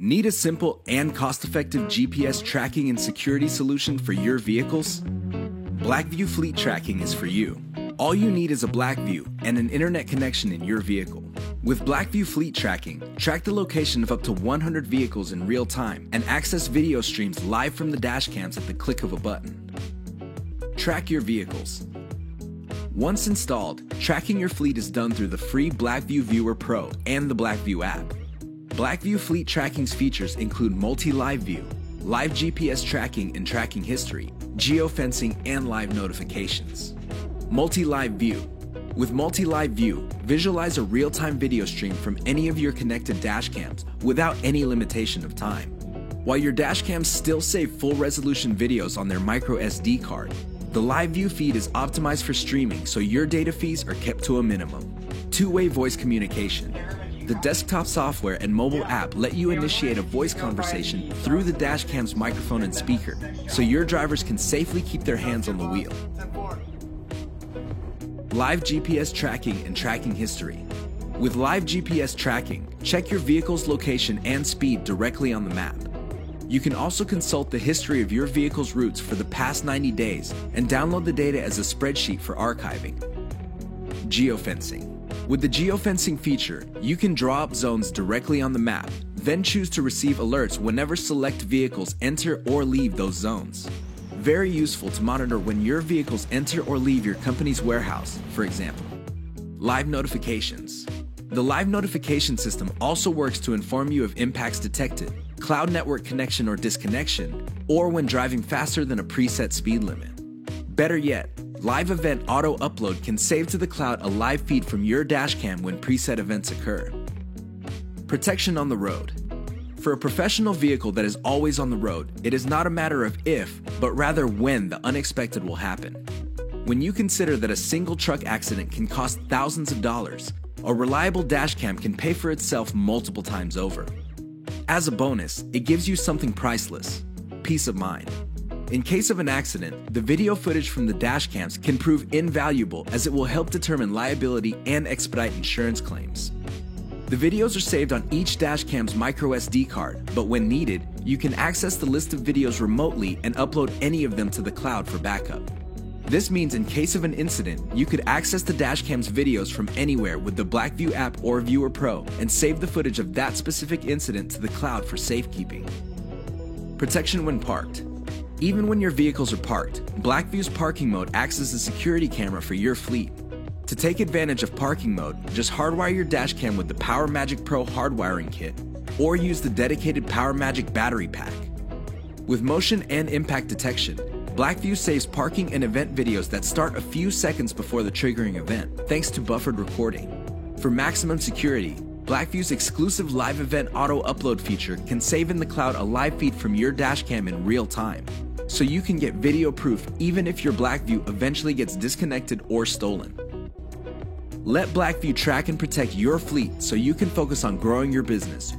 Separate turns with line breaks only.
Need a simple and cost-effective GPS tracking and security solution for your vehicles? BLACKVUE Fleet Tracking is for you. All you need is a BLACKVUE and an internet connection in your vehicle. With BLACKVUE Fleet Tracking, track the location of up to 100 vehicles in real time and access video streams live from the dash cams at the click of a button. Track your vehicles. Once installed, tracking your fleet is done through the free BLACKVUE Viewer Pro and the BLACKVUE app. BLACKVUE Fleet Tracking's features include multi-live view, live GPS tracking and tracking history, geofencing, and live notifications. Multi-live view. With multi-live view, visualize a real-time video stream from any of your connected dash cams without any limitation of time. While your dash cams still save full-resolution videos on their micro SD card, the live view feed is optimized for streaming, so your data fees are kept to a minimum. Two-way voice communication. The desktop software and mobile app let you initiate a voice conversation through the dash cam's microphone and speaker, so your drivers can safely keep their hands on the wheel. Live GPS tracking and tracking history. With live GPS tracking, check your vehicle's location and speed directly on the map. You can also consult the history of your vehicle's routes for the past 90 days and download the data as a spreadsheet for archiving. Geofencing. With the geofencing feature, you can draw up zones directly on the map, then choose to receive alerts whenever select vehicles enter or leave those zones. Very useful to monitor when your vehicles enter or leave your company's warehouse, for example. Live notifications. The live notification system also works to inform you of impacts detected, cloud network connection or disconnection, or when driving faster than a preset speed limit. Better yet, live event auto upload can save to the cloud a live feed from your dash cam when preset events occur. Protection on the road. For a professional vehicle that is always on the road, it is not a matter of if, but rather when the unexpected will happen. When you consider that a single truck accident can cost thousands of dollars, a reliable dash cam can pay for itself multiple times over. As a bonus, it gives you something priceless: peace of mind. In case of an accident, the video footage from the dash cams can prove invaluable as it will help determine liability and expedite insurance claims. The videos are saved on each dash cam's micro SD card, but when needed, you can access the list of videos remotely and upload any of them to the cloud for backup. This means in case of an incident, you could access the dash cam's videos from anywhere with the BLACKVUE app or Viewer Pro and save the footage of that specific incident to the cloud for safekeeping. Protection when parked. Even when your vehicles are parked, BLACKVUE's parking mode acts as a security camera for your fleet. To take advantage of parking mode, just hardwire your dash cam with the PowerMagic Pro hardwiring kit, or use the dedicated PowerMagic battery pack. With motion and impact detection, BLACKVUE saves parking and event videos that start a few seconds before the triggering event, thanks to buffered recording. For maximum security, BLACKVUE's exclusive live event auto upload feature can save in the cloud a live feed from your dash cam in real time, so you can get video proof even if your BLACKVUE eventually gets disconnected or stolen. Let BLACKVUE track and protect your fleet so you can focus on growing your business,